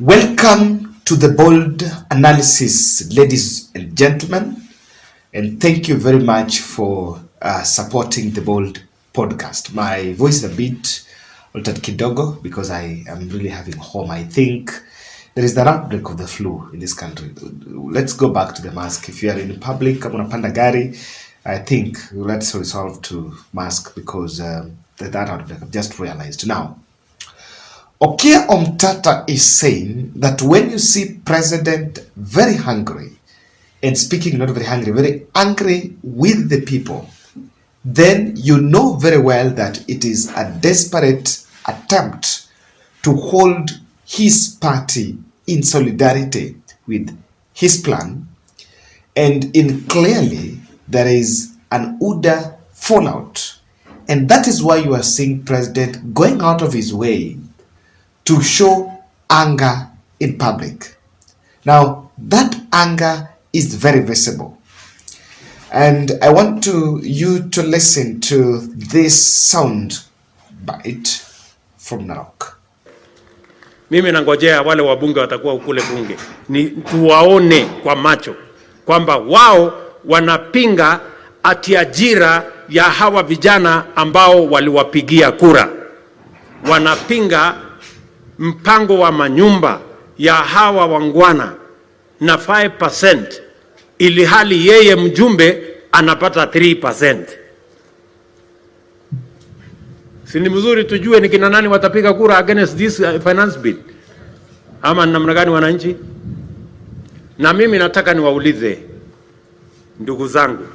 Welcome to the bold analysis, ladies and gentlemen, and thank you very much for supporting the bold podcast. My voice is a bit altered kidogo because I am really having home. I think there is the outbreak of the flu in this country. Let's go back to the mask. If you are in public, kama unapanda gari, I think let's resolve to mask because that outbreak I've just realized now. Okia Omtata is saying that when you see president very hungry, and speaking not very hungry, very angry with the people, then you know very well that it is a desperate attempt to hold his party in solidarity with his plan, and in clearly there is an UDA fallout, and that is why you are seeing president going out of his way to show anger in public. Now, that anger is very visible. And I want you to listen to this sound bite from Narok. Mimi nangojea wale wabunge watakuwa ukule bunge ni tuwaone kwa macho kwamba wao wanapinga ati ajira ya hawa vijana ambao waliwapigia kura. Wanapinga mpango wa manyumba ya hawa wangwana na 5%, ili hali yeye mjumbe anapata 3%. Si ni mzuri tujue ni kina nani watapiga kura against this finance bill, ama namna gani wananchi? Na mimi nataka niwaulize ndugu zangu,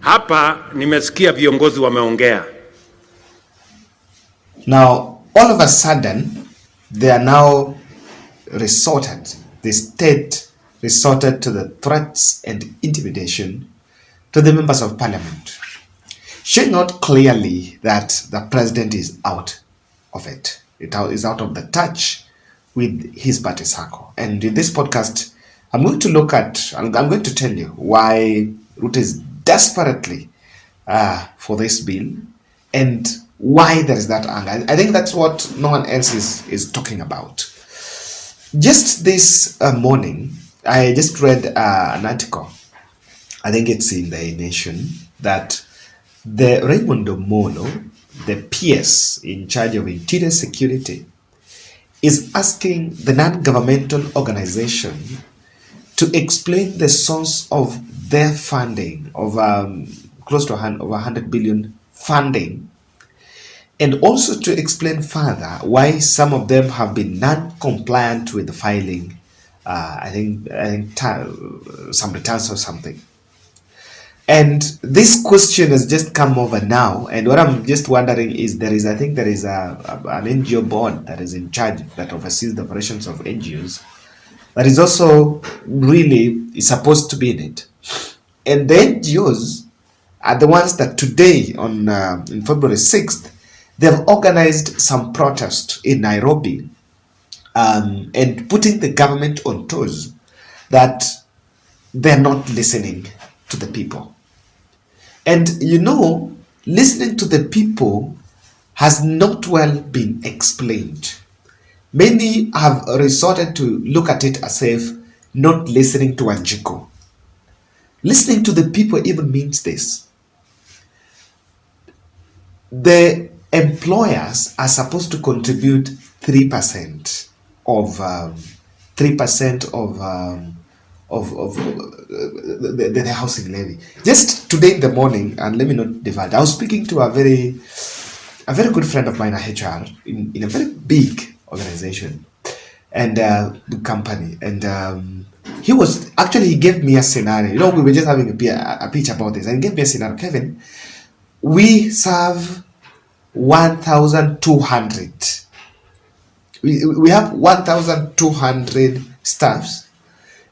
hapa nimesikia viongozi wameongea. Now all of a sudden, they are now the state resorted to the threats and intimidation to the members of parliament, showing out clearly that the president is out of it. It is out of the touch with his party circle. And in this podcast, I'm going to tell you why Ruto is desperately for this bill and why there is that anger. I think that's what no one else is talking about. Just this morning, I just read an article, I think it's in the Nation, that the Raymond Omolo, the PS in charge of interior security, is asking the non-governmental organization to explain the source of their funding of close to over 100 billion funding, and also to explain further why some of them have been non-compliant with the filing, I think some returns or something. And this question has just come over now, and what I'm just wondering is there is an NGO board that is in charge, that oversees the operations of NGOs, that is also is supposed to be in it. And the NGOs are the ones that today in February 6th, they've organized some protest in Nairobi and putting the government on toes that they're not listening to the people. And listening to the people has not well been explained. Many have resorted to look at it as if not listening to Wanjiku. Listening to the people even means this. The employers are supposed to contribute 3% of the housing levy. Just today in the morning, and let me not divide, I was speaking to a very good friend of mine at HR in a very big organization and big company, and he gave me a scenario. We were just having a pitch about this, and he gave me a scenario. Kevin, we serve 1,200. We have 1,200 staffs,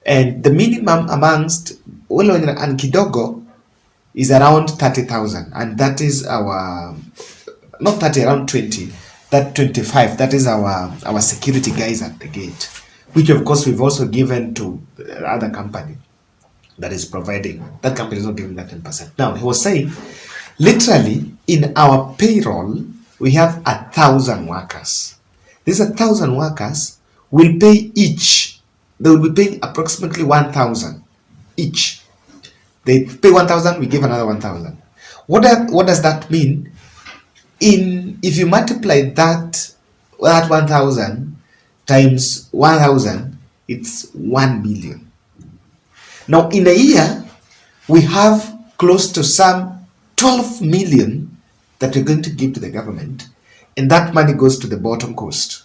and the minimum amongst Olo and Kidogo is around 30,000, and that is our, not 30, around 20, that 25, that is our security guys at the gate, which of course we've also given to the other company that is providing. That company is not giving that 10%. Now, he was saying, literally, in our payroll, we have 1,000 workers. These 1,000 workers will pay each. They will be paying approximately 1,000 each. They pay 1,000, we give another 1,000. What does that mean? If you multiply that 1,000 times 1,000, it's 1 million. Now, in a year, we have close to some 12 million that we're going to give to the government, and that money goes to the bottom coast.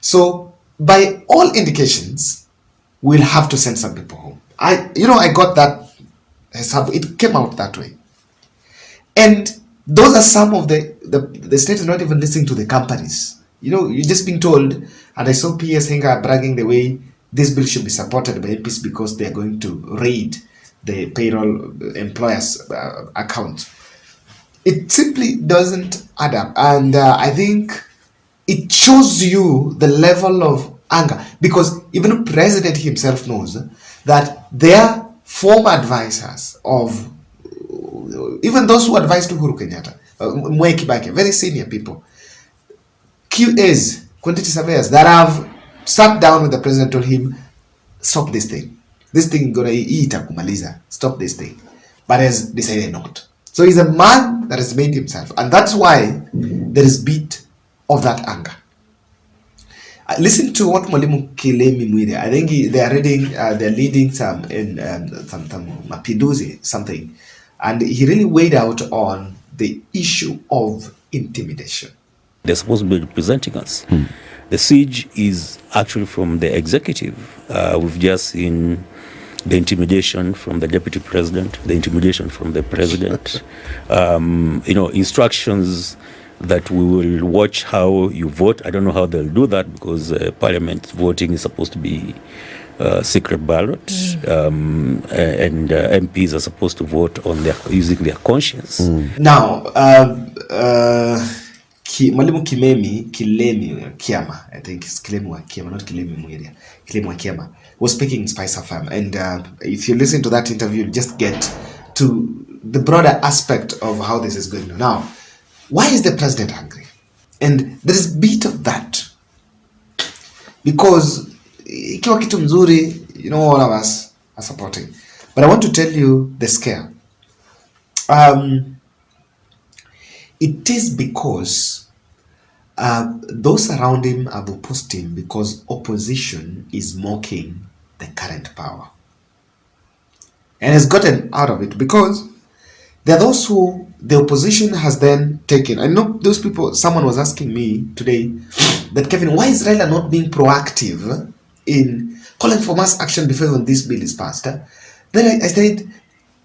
So, by all indications, we'll have to send some people home. I got that. It came out that way. And those are some of the state is not even listening to the companies. You're just being told, and I saw PS Henga bragging the way this bill should be supported by MPs because they are going to raid the payroll employers' account. It simply doesn't add up. And I think it shows you the level of anger, because even the president himself knows that their former advisors of, even those who advised Uhuru Kenyatta, Mwai Kibaki, very senior people, QAs, quantity surveyors, that have sat down with the president, told him, stop this thing. This thing gonna eat kumaliza. Stop this thing. But has decided not. So he's a man that has made himself, and that's why there is beat of that anger. Listen to what Mwalimu Kilemi Mwire. I think they're leading some Mapinduzi something, and he really weighed out on the issue of intimidation. They're supposed to be representing us. The siege is actually from the executive. We've just seen the intimidation from the deputy president, the intimidation from the president, instructions that we will watch how you vote. I don't know how they'll do that, because parliament voting is supposed to be secret ballot, and MPs are supposed to vote on using their conscience. Now, Mwalimu Kilemi Kiama, I think it's Kilemi wa Kiama, not Kilemi Mwiria, Kilemi wa Kiama, was speaking in Spice FM, and if you listen to that interview, you just get to the broader aspect of how this is going on. Now, why is the president angry? And there is a bit of that, because ikiwa kitu mzuri, all of us are supporting. But I want to tell you the scare. It is because those around him have opposed him, because opposition is mocking the current power, and has gotten out of it, because there are those who the opposition has then taken. I know those people. Someone was asking me today that, Kevin, why is Raila not being proactive in calling for mass action before even this bill is passed? Then I said,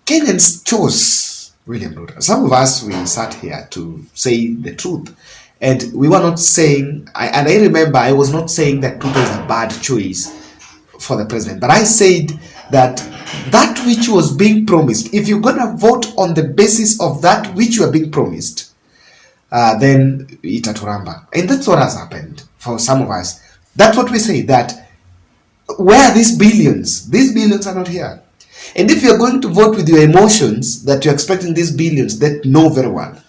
Kenyans chose William Ruto. Some of us, we sat here to say the truth, and we were not saying, I remember I was not saying that Ruto is a bad choice for the president, but I said that which was being promised, if you're going to vote on the basis of that which you are being promised, then itaturamba. And that's what has happened for some of us. That's what we say, that where are these billions? These billions are not here. And if you're going to vote with your emotions that you're expecting these billions, that know very well,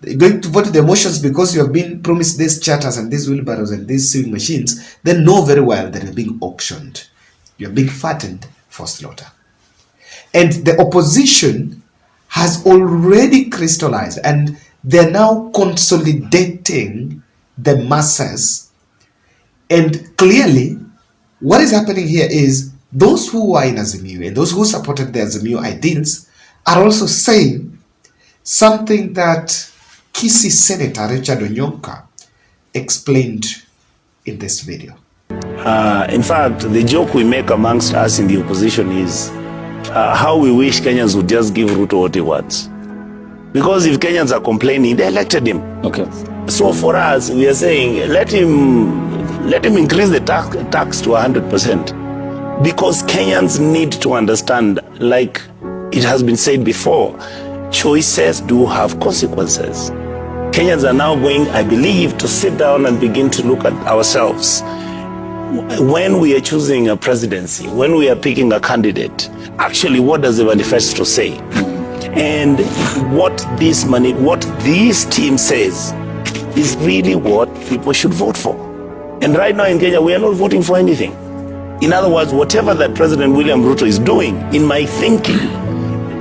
you're going to vote with the emotions because you have been promised these charters and these wheelbarrows and these sewing machines, then know very well that you're being auctioned. You're being fattened for slaughter. And the opposition has already crystallized, and they're now consolidating the masses. And clearly, what is happening here is those who are in Azimio and those who supported the Azimio ideals are also saying something that Kisii Senator Richard Onyonka explained in this video. In fact, the joke we make amongst us in the opposition is how we wish Kenyans would just give Ruto what he wants. Because if Kenyans are complaining, they elected him. Okay. So for us, we are saying, let him increase the tax to 100%. Because Kenyans need to understand, like it has been said before, choices do have consequences. Kenyans are now going, I believe, to sit down and begin to look at ourselves. When we are choosing a presidency, when we are picking a candidate, actually what does the manifesto say? And what this team says is really what people should vote for. And right now in Kenya, we are not voting for anything. In other words, whatever that President William Ruto is doing, in my thinking,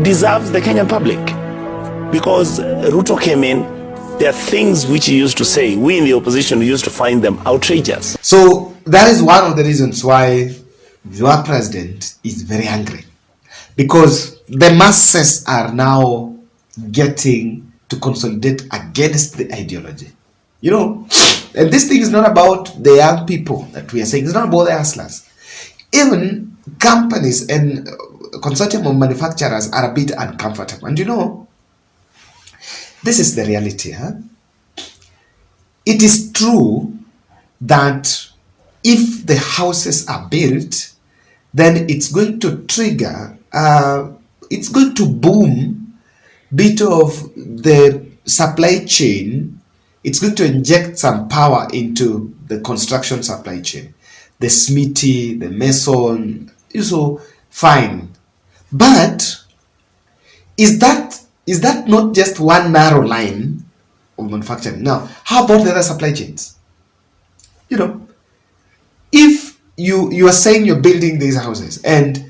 deserves the Kenyan public. Because Ruto came in, there are things which he used to say, we in the opposition used to find them outrageous. So that is one of the reasons why your president is very angry. Because the masses are now getting to consolidate against the ideology. You know, and this thing is not about the young people that we are saying. It's not about the hustlers. Even companies and consortium of manufacturers are a bit uncomfortable. And you know, this is the reality. It is true that if the houses are built, then it's going to trigger, it's going to boom bit of the supply chain. It's going to inject some power into the construction supply chain. The smithy, the mason, so fine. But is that not just one narrow line of manufacturing? Now, how about the other supply chains? You know, if you are saying you're building these houses, and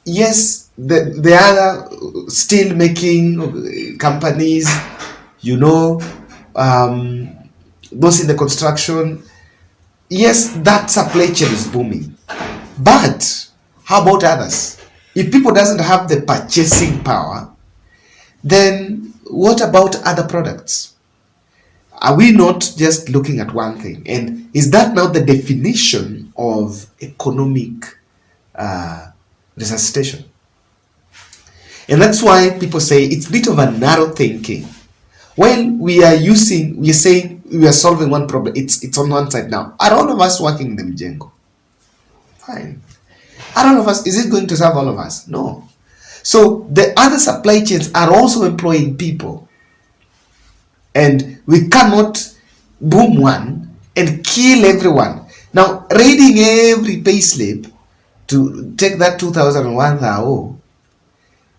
yes, the other steel making companies, you know, those in the construction, yes, that supply chain is booming. But how about others? If people doesn't have the purchasing power, then what about other products? Are we not just looking at one thing? And is that now the definition of economic resuscitation? And that's why people say it's a bit of a narrow thinking. When we are saying we are solving one problem, it's on one side now. Are all of us working in the mjengo? Fine. Are all of us, is it going to serve all of us? No. So the other supply chains are also employing people. And we cannot boom one and kill everyone. Now, raiding every payslip to take that 2,001 thou,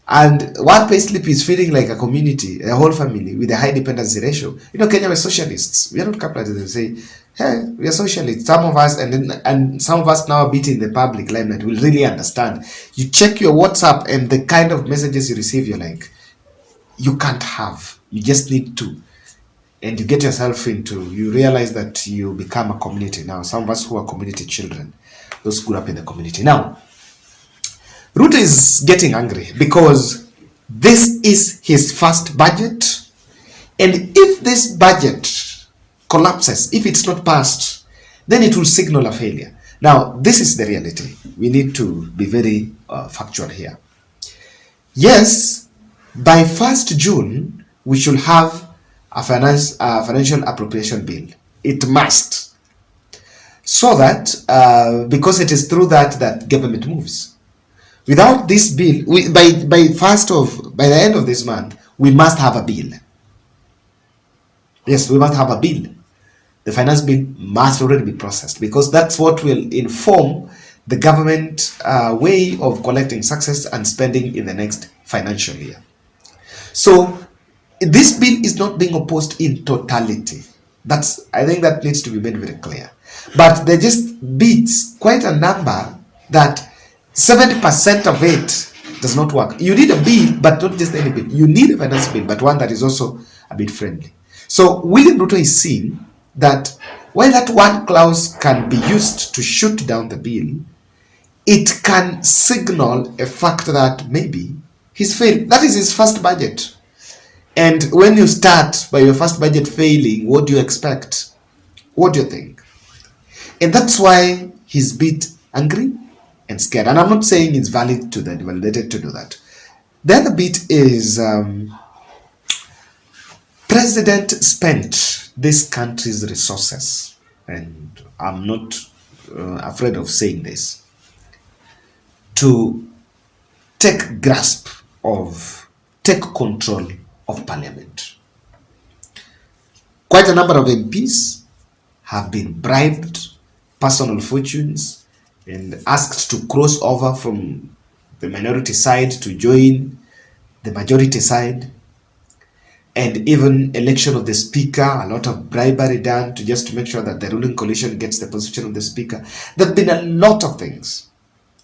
and one payslip is feeling like a community, a whole family with a high dependency ratio. You know, Kenya, we're socialists. We are not capitalists. They say, hey, we are socialists. Some of us, and some of us now a bit in the public limelight will really understand. You check your WhatsApp and the kind of messages you receive, you're like, you can't have. You just need to. And you get yourself into, you realize that you become a community now. Some of us who are community children, those who grew up in the community. Now, Ruto is getting angry because this is his first budget. And if this budget collapses, if it's not passed, then it will signal a failure. Now, this is the reality. We need to be very factual here. Yes, by 1st June, we should have a financial appropriation bill. It must. So that, because it is through that government moves. Without this bill, by the end of this month, we must have a bill. Yes, we must have a bill. The finance bill must already be processed, because that's what will inform the government way of collecting success and spending in the next financial year. So this bill is not being opposed in totality. I think that needs to be made very clear. But there just beats quite a number that 70% of it does not work. You need a bill, but not just any bill. You need a finance bill, but one that is also a bit friendly. So William Ruto is seeing that while that one clause can be used to shoot down the bill, it can signal a fact that maybe he's failed. That is his first budget. And when you start by your first budget failing, what do you expect? What do you think? And that's why he's a bit angry and scared. And I'm not saying it's validated to do that. The other bit is President spent this country's resources, and I'm not afraid of saying this, to take control of parliament. Quite a number of MPs have been bribed, personal fortunes, and asked to cross over from the minority side to join the majority side. and even election of the speaker, a lot of bribery done to just make sure that the ruling coalition gets the position of the speaker. There have been a lot of things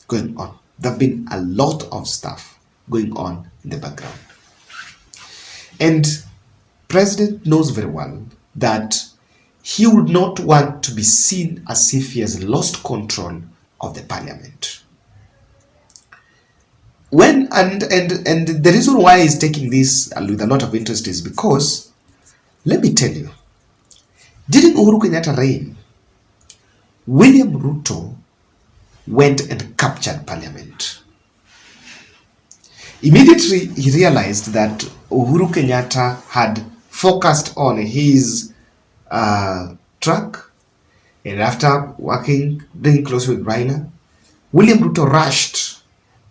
going on. There have been a lot of stuff going on in the background. And President knows very well that he would not want to be seen as if he has lost control of the parliament. And the reason why he's taking this with a lot of interest is because, let me tell you, during Uhuru Kenyatta reign, William Ruto went and captured parliament. Immediately he realized that Uhuru Kenyatta had focused on his track, and after working very closely with Raila, William Ruto rushed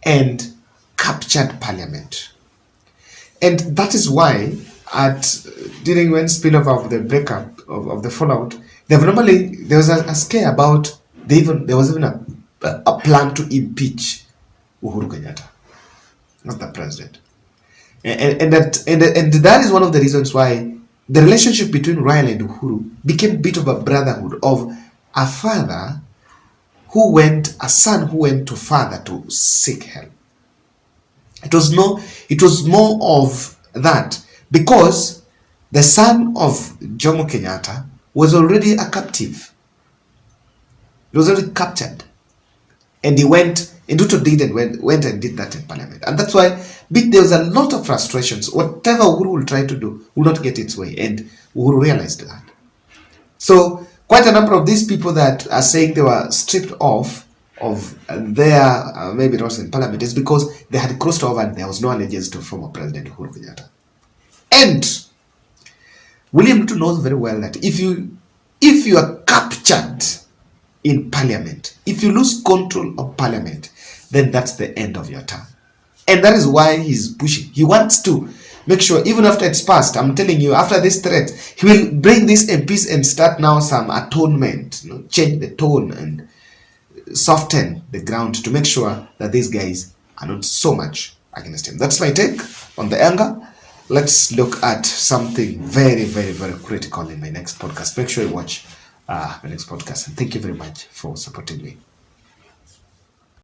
and captured parliament. And that is why during when spillover of the breakup of the fallout, there was a scare about there was even a plan to impeach Uhuru Kenyatta as the president. And that is one of the reasons why the relationship between Raila and Uhuru became a bit of a brotherhood of a son who went to father to seek help. It was more of that, because the son of Jomo Kenyatta was already a captive. He was already captured. And he went, and Ruto went and did that in parliament. And that's why there was a lot of frustrations. Whatever Uhuru will try to do will not get its way. And Uhuru realized that. So quite a number of these people that are saying they were stripped off of their, maybe it was in parliament, is because they had crossed over and there was no allegiance to former President Uhuru Kenyatta. And William Ruto knows very well that if you are captured in parliament, if you lose control of parliament, then that's the end of your term. And that is why he's pushing. He wants to make sure, even after it's passed, I'm telling you, after this threat, he will bring these MPs and start now some atonement, change the tone and soften the ground to make sure that these guys are not so much against him. That's my take on the anger. Let's look at something very, very, very critical in my next podcast. Make sure you watch my next podcast. And thank you very much for supporting me.